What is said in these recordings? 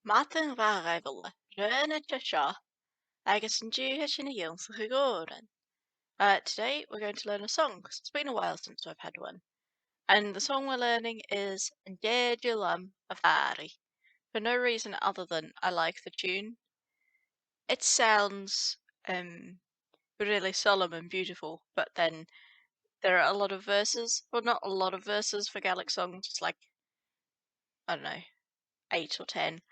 Mhàthair Ghàidheil, Ionnsaich seo, agus an dhùthaich in Ionnsaich òran. Today we're going to learn a song 'cause it's been a while since I've had one. And the song we're learning is an tèid of Mhàiri. For no reason other than I like the tune. It sounds really solemn and beautiful, but then there are a lot of verses. Well, not a lot of verses for Gaelic songs, it's like, I don't know, 8 or 10.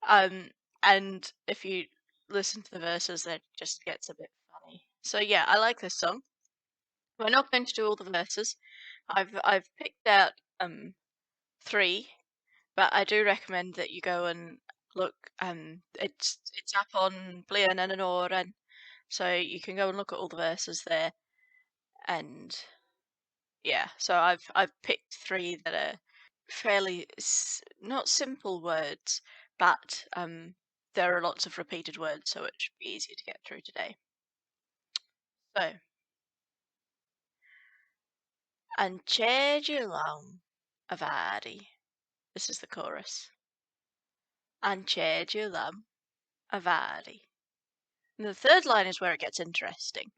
And if you listen to the verses, it just gets a bit funny. So yeah, I like this song. We're not going to do all the verses. I've picked out 3, but I do recommend that you go and look. It's up on beann and òran, so you can go and look at all the verses there. And yeah, so I've picked 3 that are fairly not simple words, but there are lots of repeated words, so it should be easier to get through today. So, an tèid of Mhàiri. This is the chorus. An tèid of Mhàiri. And the third line is where it gets interesting.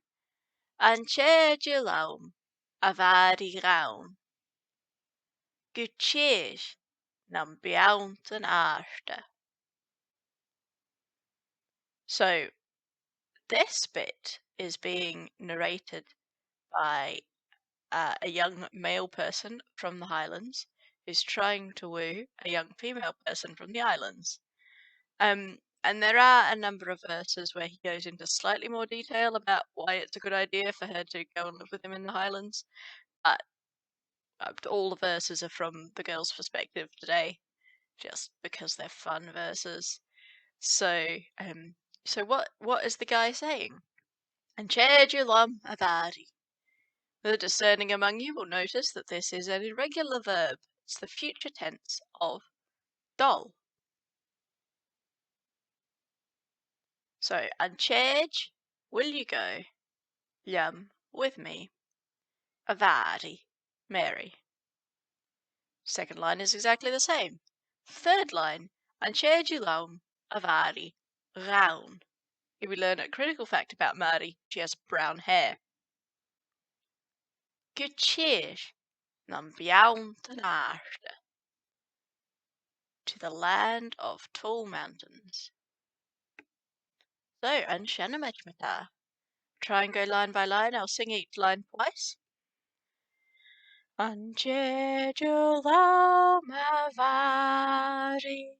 An tèid of Mhàiri raun. Dhùthaich nam beanntan àrda. So this bit is being narrated by a young male person from the Highlands who's trying to woo a young female person from the islands. And there are a number of verses where he goes into slightly more detail about why it's a good idea for her to go and live with him in the Highlands. But all the verses are from the girl's perspective today, just because they're fun verses. So, so what is the guy saying? An tèid of Mhàiri. The discerning among you will notice that this is an irregular verb. It's the future tense of dhonn. So, an tèid, will you go? Leam, with me. Mhàiri, Mary. Second line is exactly the same. Third line, an tèid of Mhàiri, raun. Here we learn a critical fact about Mhàiri: she has brown hair. Dhùthaich nam beanntan àrda. To the land of tall mountains. So, an Ionnsaich mhàthair. Try and go line by line. I'll sing each line twice. An tèid of Mhàiri.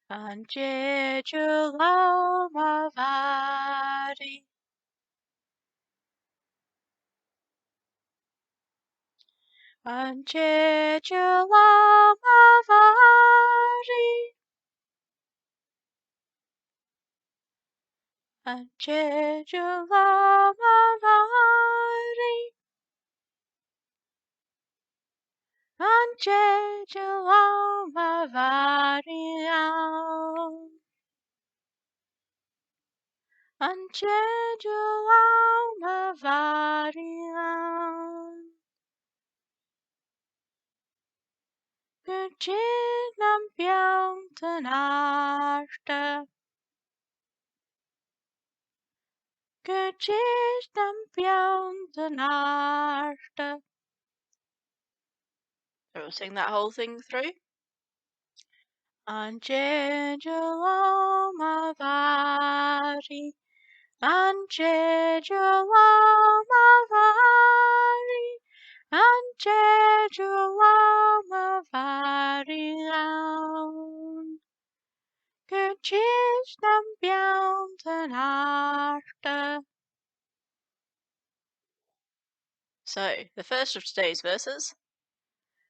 An tèid of Mhàiri. An tèid of Mhàiri. An tèid of Mhàiri. An tèid of Mhàiri raun. An tèid of Mhàiri raun. Dhùthaich nam beanntan àrda. Dhùthaich nam beanntan àrda. So we'll sing that whole thing through. An tèid of Mhàiri. An tèid of Mhàiri. An tèid of Mhàiri raun. Dhùthaich nam beanntan àrda. So, the first of today's verses.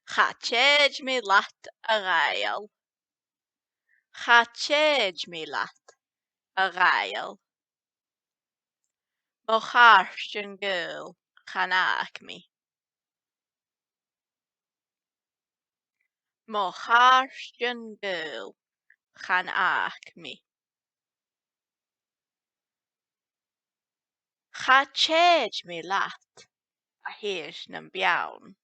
Cha tèid me leat a gaoil. Cha tèid me leat a gaoil. Mo chàirdean gaoil chanach me. Mo chàirdean gaoil chanach me. Cha tèid me leat a thìr nam beann.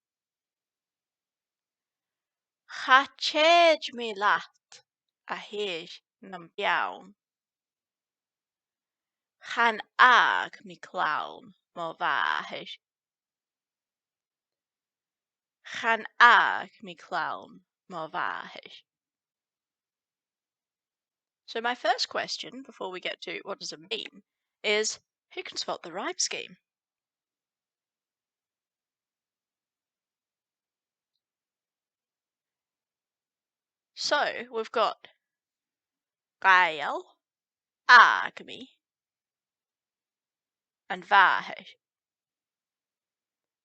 Cha tèid me leat àrd-bheann na beann. Chan ag me clann mhàthair. Chan ag me clann mhàthair. So my first question, before we get to what does it mean, is who can spot the rhyme scheme? So we've got gaoil, ag me, and mhàthair.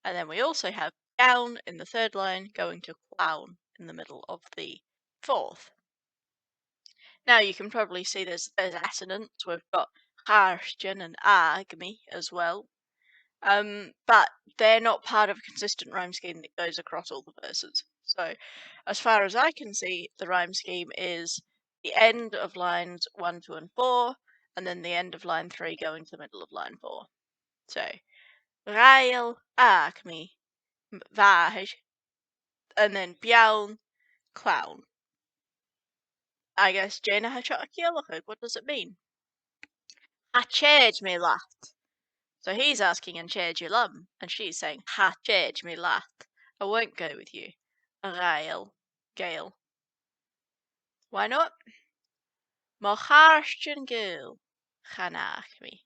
And then we also have down in the third line going to clown in the middle of the fourth. Now you can probably see there's assonants. We've got chàirdean and ag as well. But they're not part of a consistent rhyme scheme that goes across all the verses. So as far as I can see, the rhyme scheme is the end of lines 1, 2, and 4, and then the end of line 3 going to the middle of line 4. So gaoil, ag me, mhàthair, and then beann, clown. I guess Jaina ha what does it mean? Ha tèid me leat. So he's asking and tèid your lum, and she's saying ha tèid me leat. I won't go with you. Gaoil. Why not? Má chàirdean gaoil chanach me.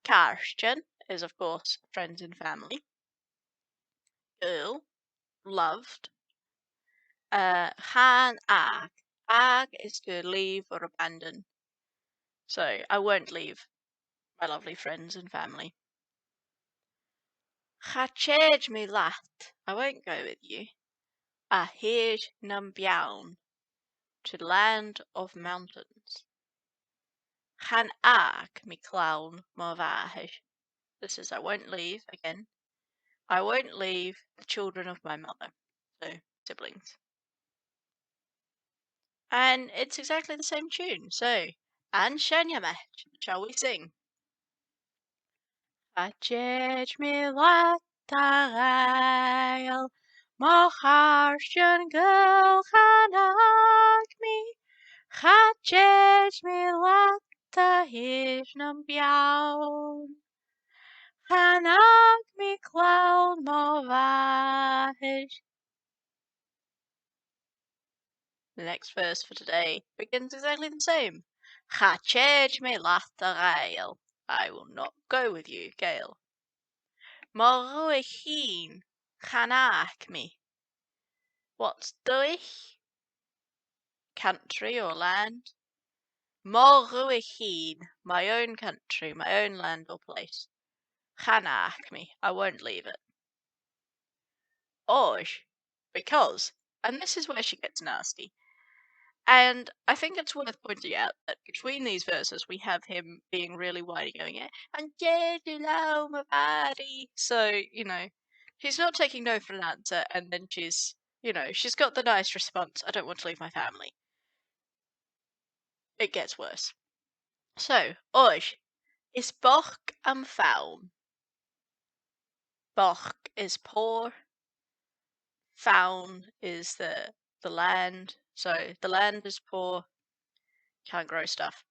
Chàirdean is of course friends and family. Gaoil, loved. Chan ag. Ag is to leave or abandon. So I won't leave my lovely friends and family. Cha tèid me leat. I won't go with you. Àrd beann, to the land of mountains. Chan ag me clann mhàthair. This is I won't leave again. I won't leave the children of my mother. So siblings. And it's exactly the same tune. So Ionnsaich, shall we sing? Cha tèid me leat tàireil, má chàirdean gaoil chanach me. Cha tèid me leat àrd-bheann na beann. Chan ag me clann mhàthair. The next verse for today begins exactly the same. Cha tèid me leat tàireil. I will not go with you, Gail. Mhàiri chanach me. What's dhùthaich? Country or land. Mhàiri, my own country, my own land or place. Chanach me, I won't leave it. Òis, because, and this is where she gets nasty. And I think it's worth pointing out that between these verses we have him being really whiny, going, and Mhàiri. So, she's not taking no for an answer, and then she's got the nice response, I don't want to leave my family. It gets worse. So, òis is bochd fonn. Bochd is poor. Fonn is the land. So the land is poor, can't grow stuff.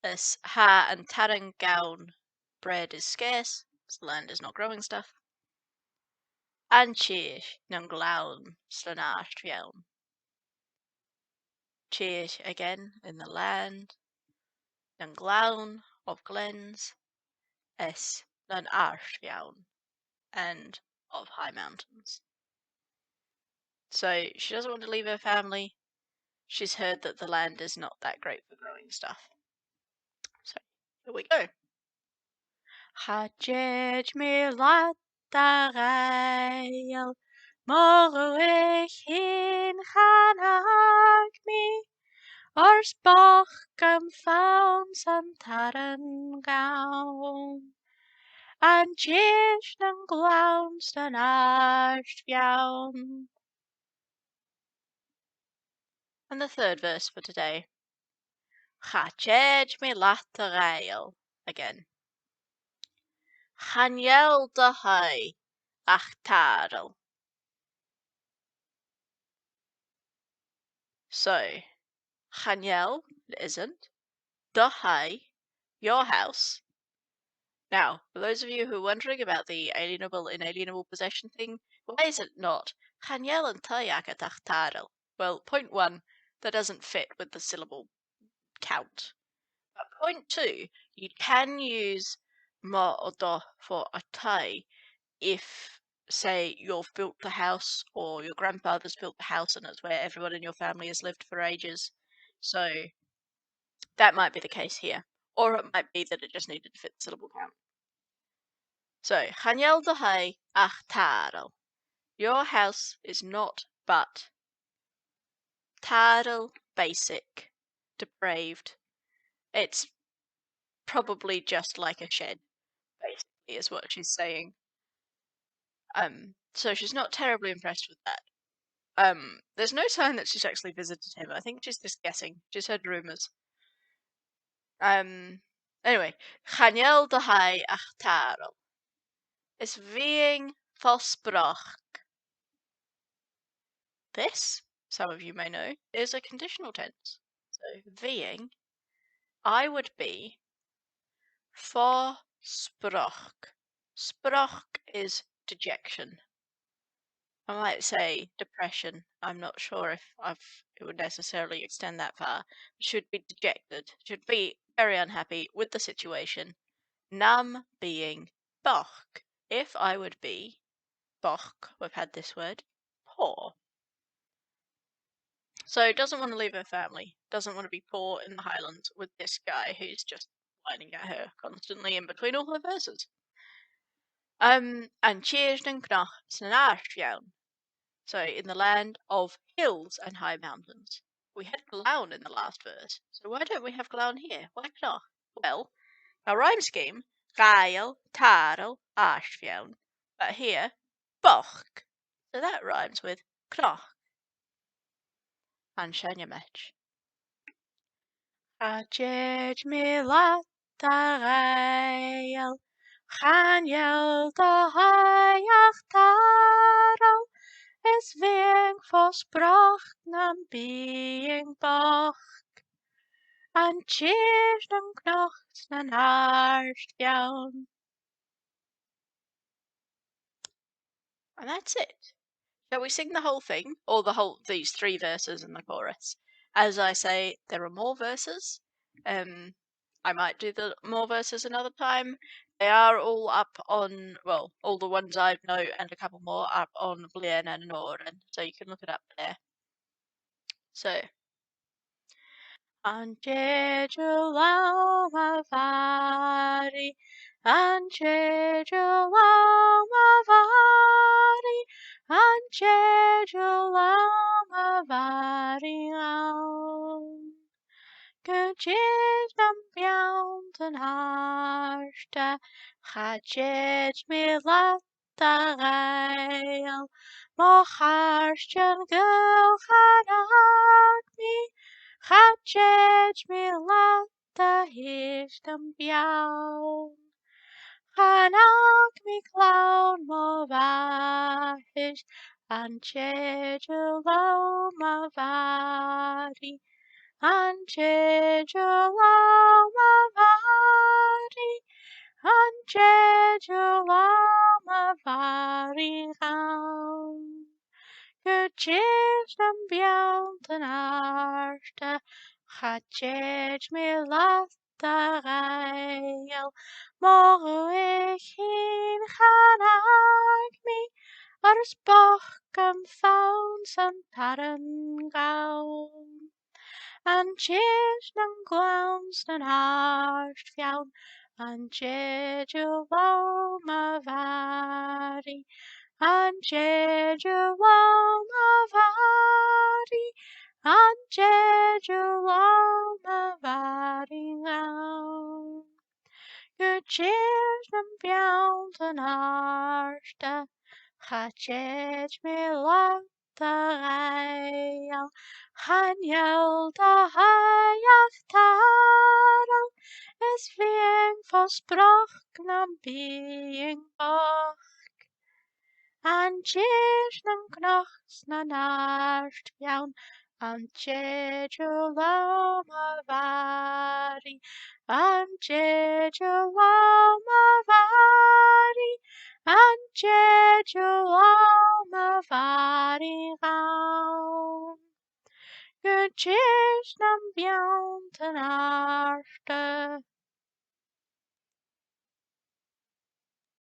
As ha and tàireil gaoil, bread is scarce, so the land is not growing stuff. Ionnsaich na gleann slán àrd-bheann. Tèid again in the land. Na gleann of glens. Es na àrd-bheann, and of high mountains. So she doesn't want to leave her family. She's heard that the land is not that great for growing stuff. So here we go. Cha tèid me leat tàireil, má bhithinn chanach me. Ors bochd fonn san tàireil gaoil. Ionnsaich na gleann slán àrd-bheann. And the third verse for today. Cha tèid me leat tàireil, again. Ghàidheil dhùthaich ach tàireil. So, Ghàidheil isn't. Dhùthaich, your house. Now, for those of you who are wondering about the alienable, inalienable possession thing, why is it not Ghàidheil and tàireil? Well, point one, that doesn't fit with the syllable count. But point two, you can use ma or do for a tàireil if, say, you've built the house or your grandfather's built the house and it's where everyone in your family has lived for ages. So that might be the case here. Or it might be that it just needed to fit the syllable count. So, Ghàidheil dhùthaich tàireil. Your house is not but tàireil, basic, depraved. It's probably just like a shed, basically, is what she's saying. So she's not terribly impressed with that. There's no sign that she's actually visited him. I think she's just guessing. She's heard rumours. Anyway, Ghàidheil dhùthaich tàireil is being fosbrach. This, some of you may know, is a conditional tense. So, being, I would be fosbrach. Sprach is dejection. I might say depression. I'm not sure if it would necessarily extend that far. Should be dejected. Should be very unhappy with the situation. Nam being bochd. If I would be bochd, we've had this word, poor. So doesn't want to leave her family. Doesn't want to be poor in the Highlands with this guy who's just whining at her constantly in between all her verses. And Séisd and àrd-bheann. So in the land of hills and high mountains. We had gleann in the last verse, so why don't we have gleann here? Why not? Well, our rhyme scheme, gaoil, tàireil, àrd-bheann, but here, bochd. So that rhymes with knoch and Ionnsaich. Tjeid me leat tàireil, Ghàidheil dhùthaich tàireil, is being fosbrach nam being bochd, and Séisd and àrd-bheann. And that's it. Shall we sing the whole thing, or these three verses and the chorus? As I say, there are more verses. I might do the more verses another time. They are all up on, well, all the ones I know and a couple more up on Leann and òran, so you can look it up there. So, an Mhàiri, an Mhàiri, an Mhàiri an. Ghaidheil an beanntan àrda, Ghaidheil me leat tàireil, mhàthair òran-me, Ghaidheil me leat thaigh an beann. Ghann me clann mhàthair, an Mhàiri, an Mhàiri, an Mhàiri an. Ghaidheil an beanntan àrda, Ghaidheil me leat tàireil, bhithinn me, bochd an fonn san tàireil gaoil. An Séisd an gleann an àrd-bheann, an Mhàiri, an Mhàiri, an Mhàiri an. Ghaidheil an beanntan àrda, Ghaidheil me leat tàireil, Ghàidheil dhùthaich tàireil, is being fosbrach nam being bochd, and Séisd an àrd-bheann, An jeju lo Mhàiri, an jeju lo Mhàiri, an jeju lo Mhàiri gaoil. Good cheers nam beanntan àrda.